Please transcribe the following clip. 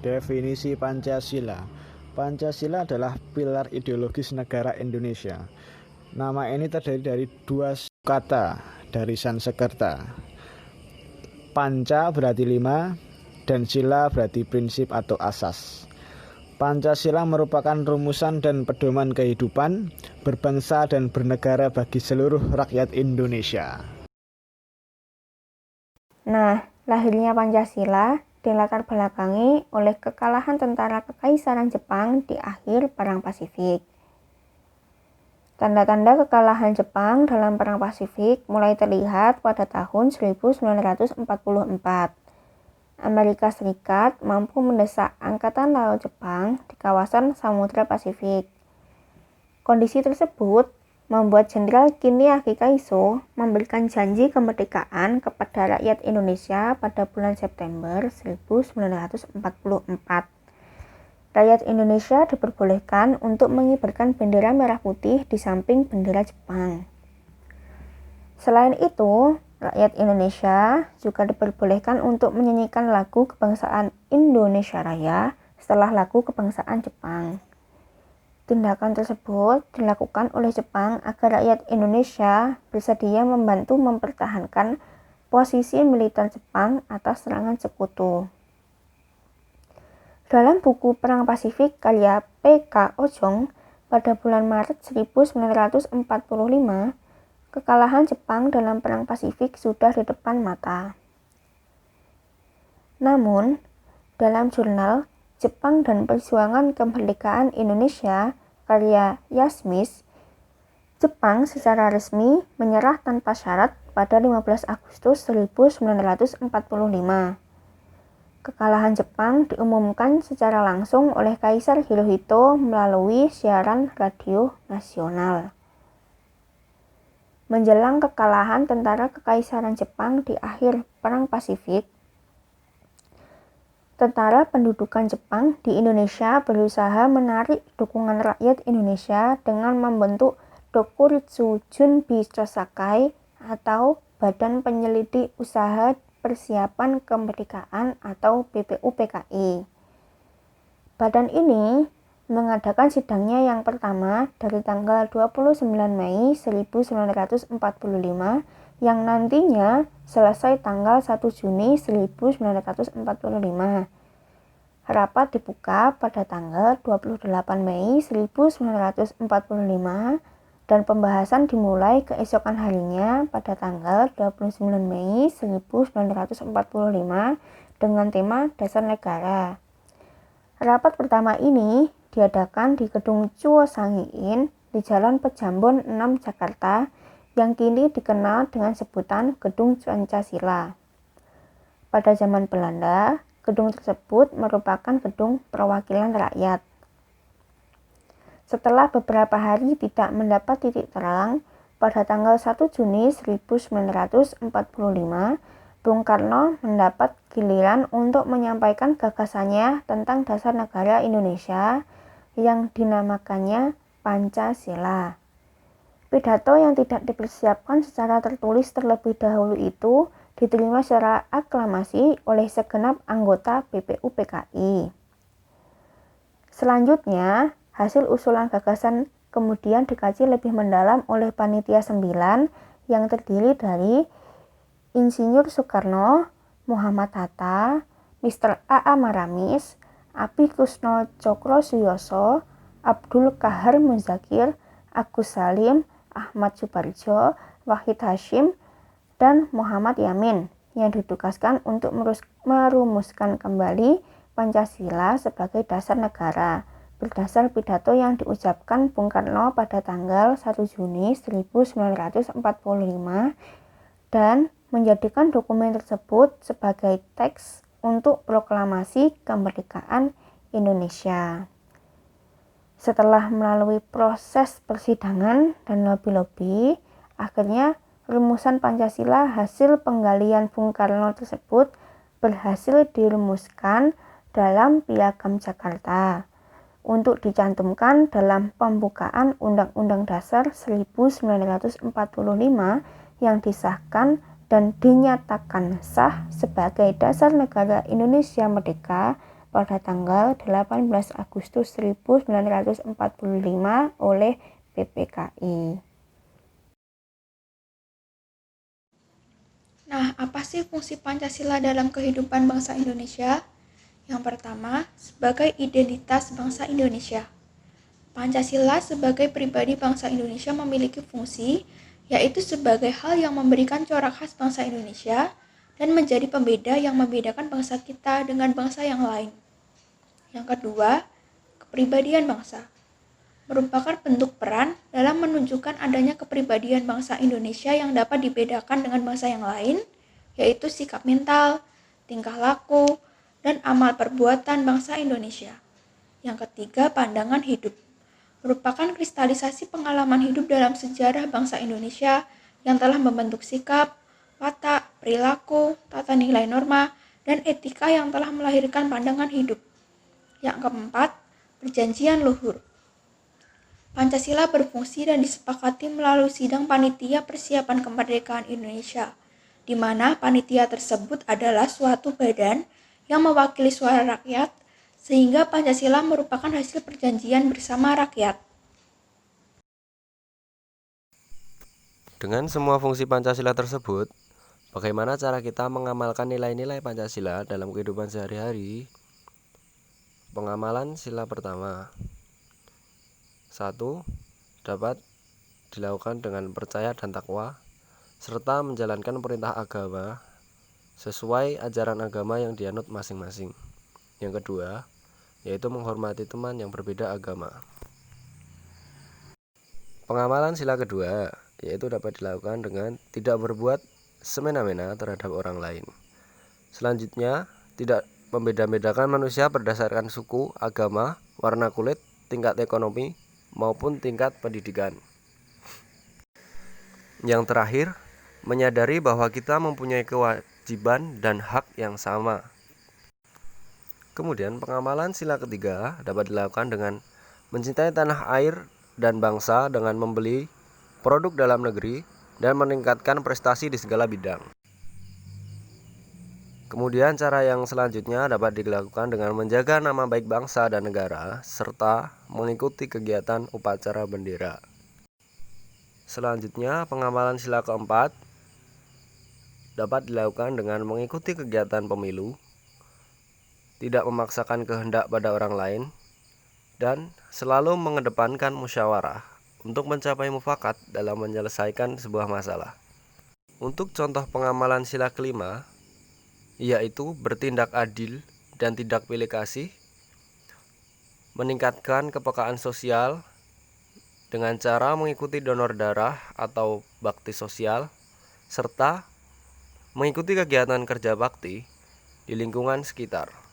Definisi Pancasila. Pancasila adalah pilar ideologis negara Indonesia. Nama ini terdiri dari dua kata dari Sanskerta. Panca berarti 5 dan sila berarti prinsip atau asas. Pancasila merupakan rumusan dan pedoman kehidupan berbangsa dan bernegara bagi seluruh rakyat Indonesia. Nah, lahirnya Pancasila dilatar belakangi oleh kekalahan tentara Kekaisaran Jepang di akhir Perang Pasifik. Tanda-tanda kekalahan Jepang dalam Perang Pasifik mulai terlihat pada tahun 1944. Amerika Serikat mampu mendesak Angkatan Laut Jepang di kawasan Samudra Pasifik. Kondisi tersebut membuat Jenderal Kiniaki Kaiso memberikan janji kemerdekaan kepada rakyat Indonesia pada bulan September 1944. Rakyat Indonesia diperbolehkan untuk mengibarkan bendera merah putih di samping bendera Jepang. Selain itu, rakyat Indonesia juga diperbolehkan untuk menyanyikan lagu kebangsaan Indonesia Raya setelah lagu kebangsaan Jepang. Tindakan tersebut dilakukan oleh Jepang agar rakyat Indonesia bersedia membantu mempertahankan posisi militer Jepang atas serangan sekutu. Dalam buku Perang Pasifik karya P.K. Ojong pada bulan Maret 1945, kekalahan Jepang dalam Perang Pasifik sudah di depan mata. Namun, dalam jurnal Jepang dan Perjuangan Kemerdekaan Indonesia karya Yasmis, Jepang secara resmi menyerah tanpa syarat pada 15 Agustus 1945. Kekalahan Jepang diumumkan secara langsung oleh Kaisar Hirohito melalui siaran radio nasional. Menjelang kekalahan tentara Kekaisaran Jepang di akhir Perang Pasifik, tentara pendudukan Jepang di Indonesia berusaha menarik dukungan rakyat Indonesia dengan membentuk Dokuritsu Junbi Chosakai atau Badan Penyelidik Usaha Persiapan Kemerdekaan atau BPUPKI. Badan ini mengadakan sidangnya yang pertama dari tanggal 29 Mei 1945 yang nantinya selesai tanggal 1 Juni 1945. Rapat dibuka pada tanggal 28 Mei 1945 dan pembahasan dimulai keesokan harinya pada tanggal 29 Mei 1945 dengan tema Dasar Negara. Rapat pertama ini diadakan di Gedung Chuo Sangiin di Jalan Pejambon 6 Jakarta yang kini dikenal dengan sebutan Gedung Pancasila. Pada zaman Belanda, gedung tersebut merupakan gedung perwakilan rakyat. Setelah beberapa hari tidak mendapat titik terang, pada tanggal 1 Juni 1945, Bung Karno mendapat giliran untuk menyampaikan gagasannya tentang dasar negara Indonesia yang dinamakannya Pancasila. Pidato yang tidak dipersiapkan secara tertulis terlebih dahulu itu diterima secara aklamasi oleh segenap anggota BPUPKI. Selanjutnya, hasil usulan gagasan kemudian dikaji lebih mendalam oleh Panitia 9 yang terdiri dari Insinyur Soekarno, Muhammad Hatta, Mr. A.A. Maramis, Abi Kusno Cokrosuyoso, Abdul Kahar Muzakir, Agus Salim, Ahmad Suparjo, Wahid Hashim, dan Muhammad Yamin yang ditugaskan untuk merumuskan kembali Pancasila sebagai dasar negara berdasar pidato yang diucapkan Bung Karno pada tanggal 1 Juni 1945 dan menjadikan dokumen tersebut sebagai teks untuk proklamasi kemerdekaan Indonesia. Setelah melalui proses persidangan dan lobby-lobby, akhirnya rumusan Pancasila hasil penggalian Bung Karno tersebut berhasil dirumuskan dalam Piagam Jakarta untuk dicantumkan dalam pembukaan Undang-Undang Dasar 1945 yang disahkan dan dinyatakan sah sebagai dasar negara Indonesia merdeka pada tanggal 18 Agustus 1945 oleh PPKI. Nah, apa sih fungsi Pancasila dalam kehidupan bangsa Indonesia? Yang pertama, sebagai identitas bangsa Indonesia. Pancasila sebagai pribadi bangsa Indonesia memiliki fungsi, yaitu sebagai hal yang memberikan corak khas bangsa Indonesia dan menjadi pembeda yang membedakan bangsa kita dengan bangsa yang lain. Yang kedua, kepribadian bangsa. Merupakan bentuk peran dalam menunjukkan adanya kepribadian bangsa Indonesia yang dapat dibedakan dengan bangsa yang lain, yaitu sikap mental, tingkah laku, dan amal perbuatan bangsa Indonesia. Yang ketiga, pandangan hidup. Merupakan kristalisasi pengalaman hidup dalam sejarah bangsa Indonesia yang telah membentuk sikap, watak, perilaku, tata nilai norma, dan etika yang telah melahirkan pandangan hidup. Yang keempat, perjanjian luhur. Pancasila berfungsi dan disepakati melalui sidang panitia persiapan kemerdekaan Indonesia, di mana panitia tersebut adalah suatu badan yang mewakili suara rakyat, sehingga Pancasila merupakan hasil perjanjian bersama rakyat. Dengan semua fungsi Pancasila tersebut, bagaimana cara kita mengamalkan nilai-nilai Pancasila dalam kehidupan sehari-hari? Pengamalan sila pertama. 1. Dapat dilakukan dengan percaya dan takwa, serta menjalankan perintah agama sesuai ajaran agama yang dianut masing-masing. Yang kedua, yaitu menghormati teman yang berbeda agama. Pengamalan sila kedua, yaitu dapat dilakukan dengan tidak berbuat semena-mena terhadap orang lain. Selanjutnya, tidak membeda-bedakan manusia berdasarkan suku, agama, warna kulit, tingkat ekonomi, maupun tingkat pendidikan. Yang terakhir, menyadari bahwa kita mempunyai kewajiban dan hak yang sama. Kemudian pengamalan sila ketiga dapat dilakukan dengan mencintai tanah air dan bangsa dengan membeli produk dalam negeri dan meningkatkan prestasi di segala bidang. Kemudian cara yang selanjutnya dapat dilakukan dengan menjaga nama baik bangsa dan negara serta mengikuti kegiatan upacara bendera. Selanjutnya pengamalan sila keempat dapat dilakukan dengan mengikuti kegiatan pemilu, tidak memaksakan kehendak pada orang lain, dan selalu mengedepankan musyawarah untuk mencapai mufakat dalam menyelesaikan sebuah masalah. Untuk contoh pengamalan sila kelima, yaitu bertindak adil dan tidak pilih kasih, meningkatkan kepekaan sosial dengan cara mengikuti donor darah atau bakti sosial, serta mengikuti kegiatan kerja bakti di lingkungan sekitar.